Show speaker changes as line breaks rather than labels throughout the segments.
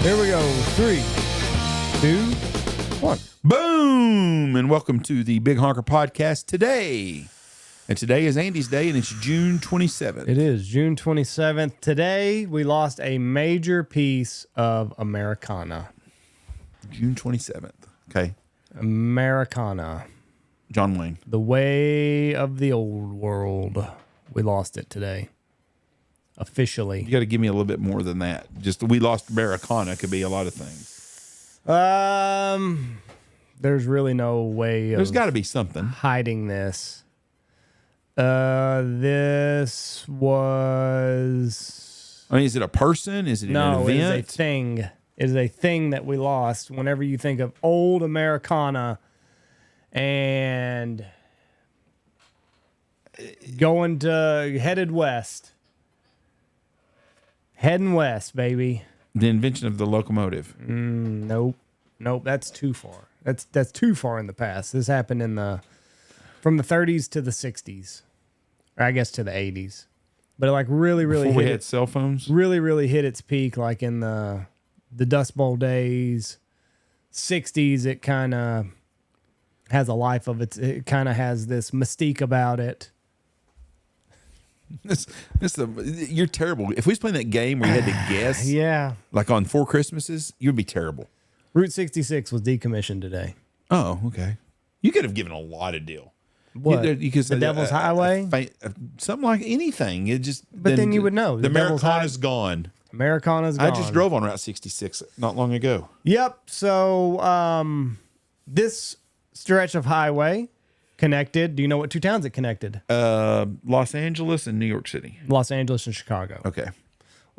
Here we go. 3, 2, 1.
Boom! And welcome to the Big Honker podcast today. And today is Andy's day, and it's June 27th.
It is June 27th. Today, we lost a major piece of Americana.
June 27th. Okay.
Americana.
John Wayne.
The way of the old world. We lost it today. Officially.
You got to give me a little bit more than that. Just we lost Americana could be a lot of things.
There's really no way
There's got to be something.
hiding this. This was...
I mean, is it a person? Is it an event?
It is a thing. It is a thing that we lost. Whenever you think of old Americana and headed west. Heading west, baby.
The invention of the locomotive.
Nope. That's too far. That's too far in the past. This happened from the 30s to the 60s, or I guess to the 80s. But it like really
Before we had cell phones.
Really hit its peak like in the Dust Bowl days, 60s. It kind of has a life of its. It kind of has this mystique about it.
You're terrible. If we was playing that game where you had to guess,
Yeah.
like on 4 Christmases, you'd be terrible.
Route 66 was decommissioned today.
Oh, okay. You could have given a lot of deal.
What?
You could say
The Devil's Highway?
Something like anything. It just.
But then you would know.
The
Devil's
Americana's gone.
Americana's gone.
I just drove on Route 66 not long ago.
Yep. So this stretch of highway connected. Do you know what 2 towns it connected?
Los Angeles and New York City.
Los Angeles and Chicago.
Okay.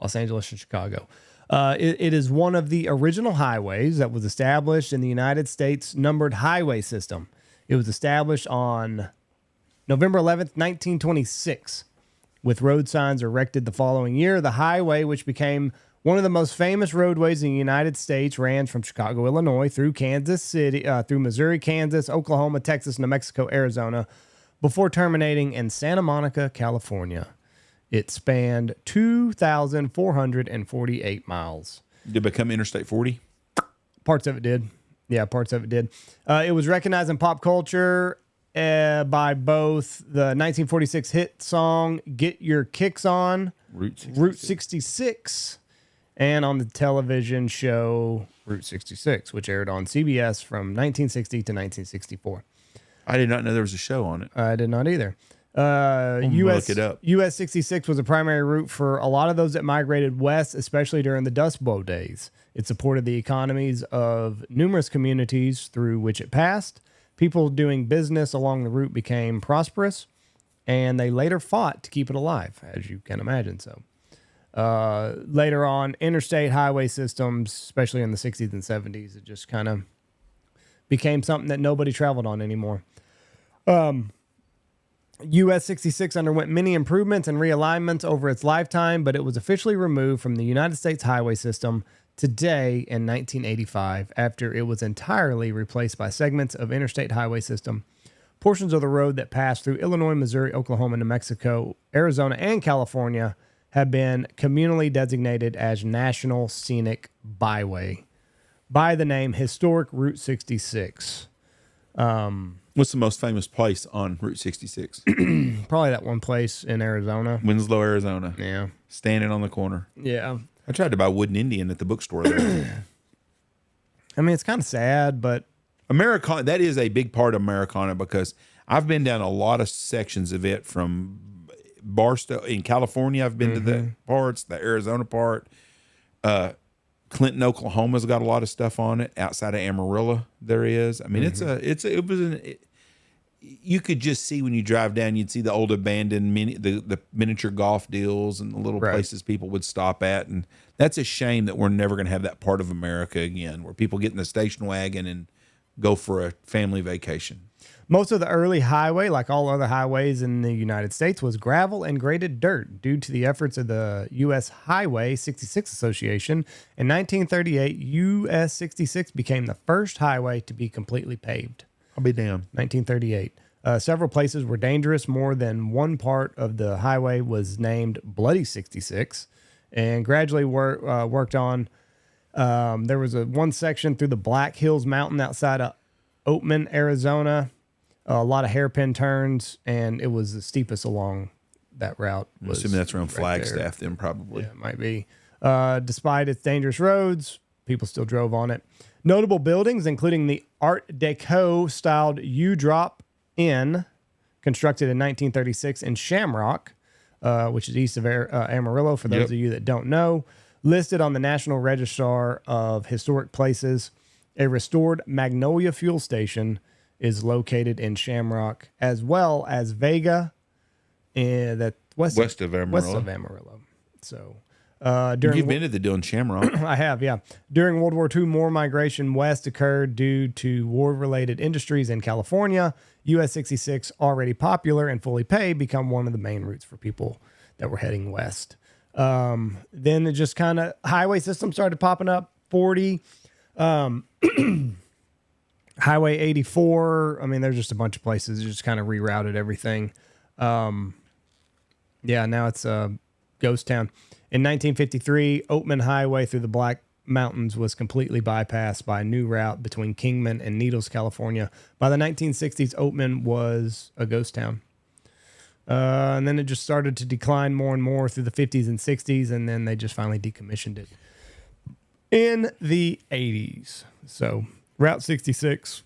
Los Angeles and Chicago. It is one of the original highways that was established in the United States numbered highway system. It was established on November 11th, 1926, with road signs erected the following year. The highway, which became one of the most famous roadways in the United States, ran from Chicago, Illinois, through Kansas City, through Missouri, Kansas, Oklahoma, Texas, New Mexico, Arizona, before terminating in Santa Monica, California. It spanned 2,448 miles.
Did it become Interstate 40?
Parts of it did. Yeah, parts of it did. It was recognized in pop culture by both the 1946 hit song Get Your Kicks On, Route 66, and on the television show Route 66, which aired on CBS from 1960 to 1964.
I did not know there was a show on it.
I did not either.
Look it up.
US 66 was a primary route for a lot of those that migrated west, especially during the Dust Bowl days. It supported the economies of numerous communities through which it passed. People doing business along the route became prosperous, and they later fought to keep it alive, as you can imagine. So later on, interstate highway systems, especially in the 60s and 70s, it just kind of became something that nobody traveled on anymore. US 66 underwent many improvements and realignments over its lifetime, but it was officially removed from the United States highway system today in 1985 after it was entirely replaced by segments of interstate highway system. Portions of the road that pass through Illinois, Missouri, Oklahoma, New Mexico, Arizona, and California have been communally designated as National Scenic Byway by the name Historic Route 66.
What's the most famous place on Route 66?
Probably that one place in Arizona.
Winslow, Arizona.
Yeah.
Standing on the corner.
Yeah.
I tried to buy Wooden Indian at the bookstore there.
I mean, it's kind of sad, but
Americana, that is a big part of Americana because I've been down a lot of sections of it from Barstow in California. I've been to the parts, the Arizona part. Clinton, Oklahoma's got a lot of stuff on it. Outside of Amarillo, there is. I mean, you could just see when you drive down, you'd see the old abandoned the miniature golf deals and the little places people would stop at. And that's a shame that we're never going to have that part of America again, where people get in the station wagon and go for a family vacation.
Most of the early highway, like all other highways in the United States, was gravel and graded dirt due to the efforts of the U.S. Highway 66 Association. In 1938, U.S. 66 became the first highway to be completely paved.
I'll be damned.
1938. Several places were dangerous. More than one part of the highway was named Bloody 66 and gradually worked on There was one section through the Black Hills Mountain outside of Oatman, Arizona. A lot of hairpin turns, and it was the steepest along that route.
I'm assuming that's around Flagstaff then, probably.
Yeah, it might be. Despite its dangerous roads, people still drove on it. Notable buildings, including the Art Deco-styled U-Drop Inn, constructed in 1936 in Shamrock, which is east of Amarillo, for those of you that don't know. Listed on the National Register of Historic Places. A restored Magnolia fuel station is located in Shamrock, as well as Vega, west of Amarillo. So,
you've been to the deal in Shamrock.
I have, yeah. During World War II, more migration west occurred due to war-related industries in California. US 66, already popular and fully paid, become one of the main routes for people that were heading west. Then it just kind of highway system started popping up. 40, Highway 84. I mean, there's just a bunch of places that just kind of rerouted everything. Yeah, now it's a ghost town. In 1953, Oatman Highway through the Black Mountains was completely bypassed by a new route between Kingman and Needles, California. By the 1960s, Oatman was a ghost town. And then it just started to decline more and more through the 50s and 60s, and then they just finally decommissioned it in the 80s. So, Route 66,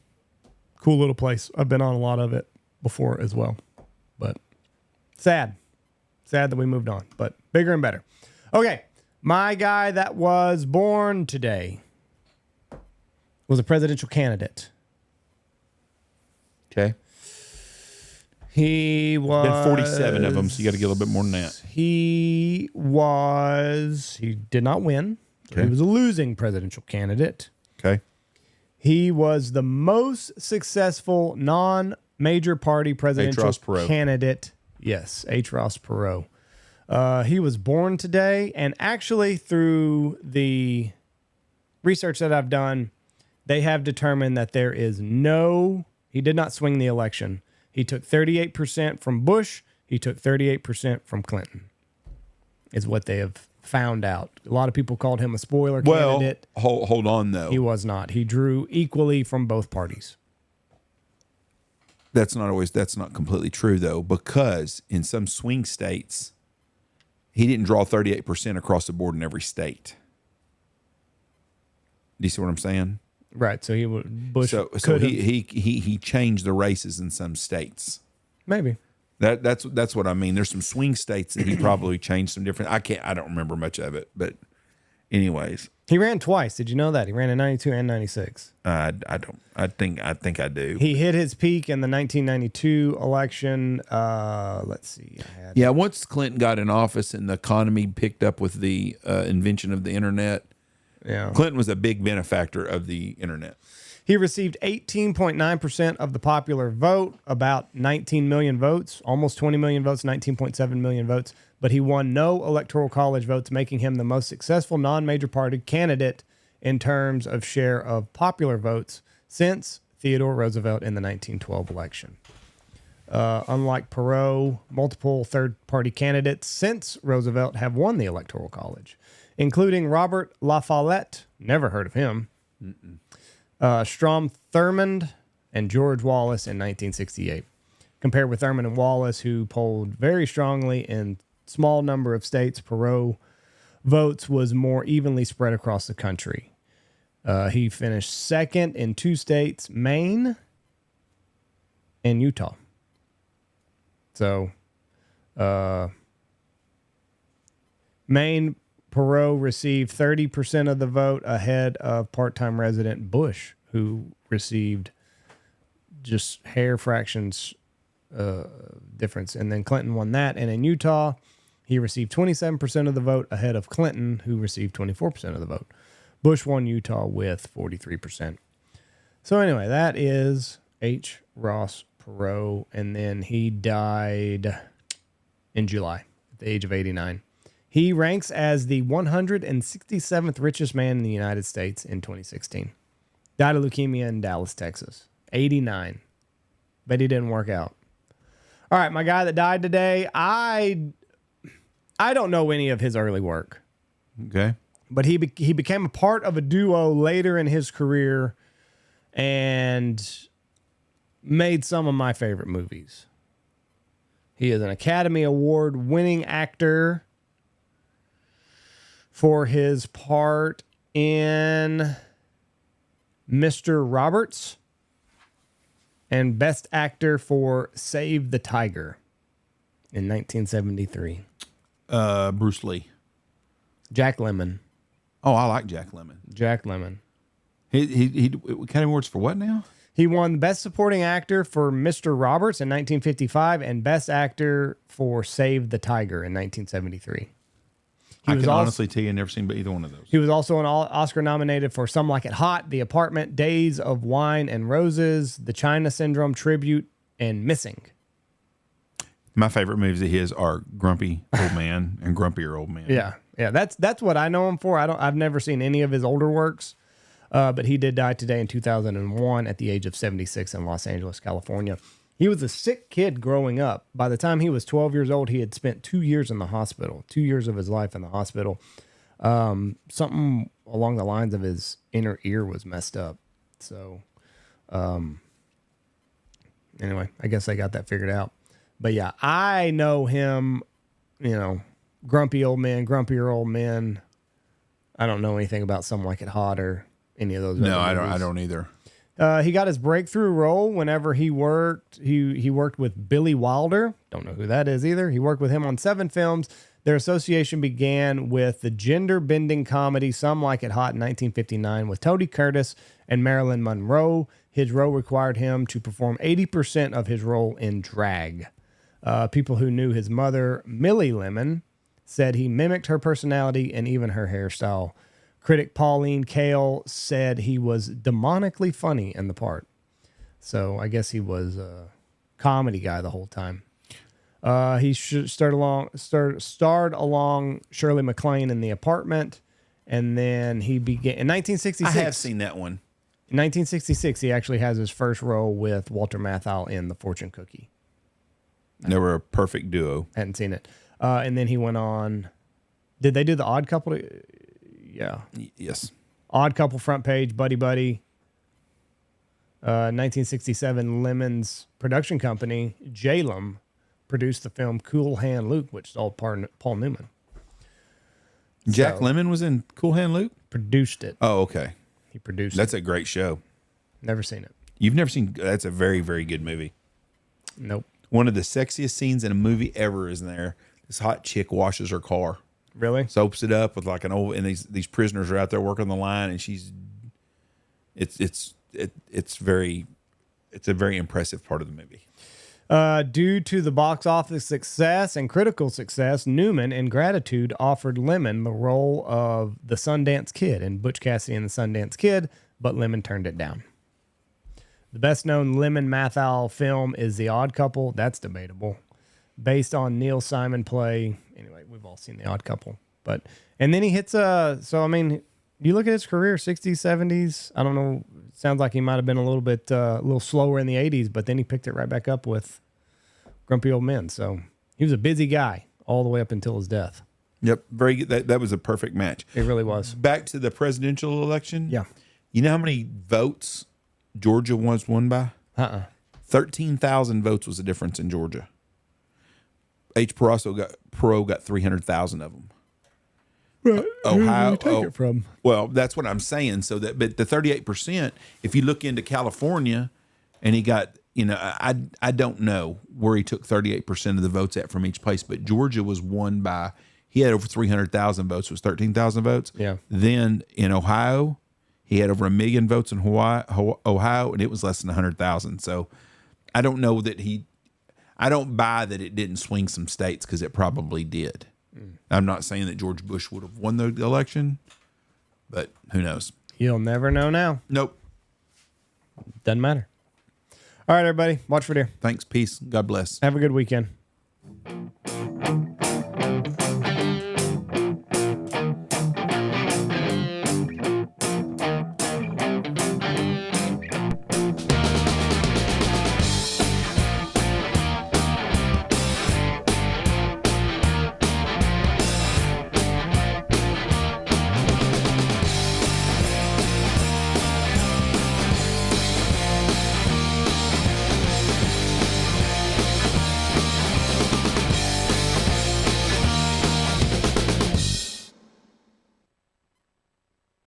cool little place. I've been on a lot of it before as well. But sad that we moved on, but bigger and better. Okay, my guy that was born today was a presidential candidate.
Okay.
He was...
Been 47 of them, so you got to get a little bit more than that.
He did not win. So
Okay.
He was a losing presidential candidate.
Okay.
He was the most successful non-major party presidential
Ross Perot.
candidate. Yes, H. Ross Perot. He was born today, and actually through the research that I've done, they have determined that he did not swing the election. He took 38% from Bush. He took 38% from Clinton, is what they have found out. A lot of people called him a spoiler candidate.
Hold on, though.
He was not. He drew equally from both parties.
That's not completely true, though, because in some swing states, he didn't draw 38% across the board in every state. Do you see what I'm saying?
Right. So Bush.
So he changed the races in some states.
Maybe.
That's what I mean. There's some swing states that he probably changed some different. I don't remember much of it, but anyways,
he ran twice. Did you know that he ran in 92 and 96?
I don't. I think I do.
He hit his peak in the 1992 election. Let's see.
Once Clinton got in office and the economy picked up with the invention of the internet, Clinton was a big benefactor of the internet.
He received 18.9% of the popular vote, about 19 million votes, almost 20 million votes, 19.7 million votes. But he won no electoral college votes, making him the most successful non-major party candidate in terms of share of popular votes since Theodore Roosevelt in the 1912 election. Unlike Perot, multiple third-party candidates since Roosevelt have won the electoral college, including Robert La Follette, never heard of him, Strom Thurmond, and George Wallace in 1968. Compared with Thurmond and Wallace, who polled very strongly in small number of states, Perot votes was more evenly spread across the country. He finished second in two states, Maine and Utah. So, Maine, Perot received 30% of the vote ahead of part-time resident Bush, who received just hair fractions difference. And then Clinton won that. And in Utah, he received 27% of the vote ahead of Clinton, who received 24% of the vote. Bush won Utah with 43%. So anyway, that is H. Ross Perot. And then he died in July at the age of 89. He ranks as the 167th richest man in the United States in 2016. Died of leukemia in Dallas, Texas. 89. Bet he didn't work out. All right, my guy that died today, I don't know any of his early work.
Okay.
But he became a part of a duo later in his career and made some of my favorite movies. He is an Academy Award winning actor for his part in Mr. Roberts and Best Actor for Save the Tiger in 1973.
Bruce Lee.
Jack Lemmon.
Oh, I like Jack Lemmon.
Jack Lemmon.
He Academy Awards for what now?
He won Best Supporting Actor for Mr. Roberts in 1955 and Best Actor for Save the Tiger in 1973.
I can honestly tell you I've never seen either one of those.
He was also an Oscar nominated for Some Like It Hot, The Apartment, Days of Wine and Roses, The China Syndrome Tribute, and Missing.
My favorite movies of his are Grumpy Old Man and Grumpier Old Man.
Yeah, that's what I know him for. I've never seen any of his older works, but he did die today in 2001 at the age of 76 in Los Angeles, California. He was a sick kid growing up. By the time he was 12 years old, he had spent 2 years in the hospital, 2 years of his life in the hospital. Something along the lines of his inner ear was messed up. So, anyway, I guess I got that figured out. But yeah, I know him, Grumpy Old Man, Grumpier Old Men. I don't know anything about Some Like It Hot or any of those.
No, I don't either.
He got his breakthrough role whenever he worked. He worked with Billy Wilder. Don't know who that is either. He worked with him on 7 films. Their association began with the gender-bending comedy Some Like It Hot in 1959 with Tony Curtis and Marilyn Monroe. His role required him to perform 80% of his role in drag. People who knew his mother, Millie Lemon, said he mimicked her personality and even her hairstyle. Critic Pauline Kael said he was demonically funny in the part. So I guess he was a comedy guy the whole time. He starred along Shirley MacLaine in The Apartment, and then he began in 1966.
I have seen that one.
In 1966, he actually has his first role with Walter Matthau in The Fortune Cookie.
They were a perfect duo.
Hadn't seen it. And then he went on. Did they do The Odd Couple? Yeah.
Yes.
Odd Couple front page, Buddy Buddy. 1967, Lemon's production company, Jalem, produced the film Cool Hand Luke, which starred Paul Newman.
Jack Lemmon was in Cool Hand Luke?
Produced it.
Oh, okay.
He produced
That's
it.
a great show.
Never seen it.
You've never seen... That's a very, very good movie.
Nope.
One of the sexiest scenes in a movie ever is in there. This hot chick washes her car.
Really?
Soaps it up with like an old... And these prisoners are out there working the line, and she's... It's a very impressive part of the movie.
Due to the box office success and critical success, Newman, in gratitude, offered Lemon the role of the Sundance Kid in Butch Cassidy and the Sundance Kid, but Lemon turned it down. The best-known Lemon Matthau film is The Odd Couple. That's debatable. Based on Neil Simon play. Anyway, we've all seen The Odd Couple. And then he hits you look at his career, 60s, 70s. I don't know. Sounds like he might have been a little slower in the 80s, but then he picked it right back up with Grumpy Old Men. So he was a busy guy all the way up until his death.
Yep. Very good. That was a perfect match.
It really was.
Back to the presidential election.
Yeah.
You know how many votes Georgia was won by? 13,000 votes was the difference in Georgia. Perot got 300,000 of them.
Right.
Ohio.
Who did you take it from?
Well, that's what I'm saying. But the 38%, if you look into California, and he got, I don't know where he took 38% of the votes at from each place, but Georgia was won by, he had over 300,000 votes, was 13,000 votes.
Yeah.
Then in Ohio, he had over 1 million votes in Ohio, and it was less than 100,000. So I don't know that I don't buy that it didn't swing some states, because it probably did. I'm not saying that George Bush would have won the election, but who knows?
You'll never know now.
Nope.
Doesn't matter. All right, everybody. Watch for deer.
Thanks. Peace. God bless.
Have a good weekend.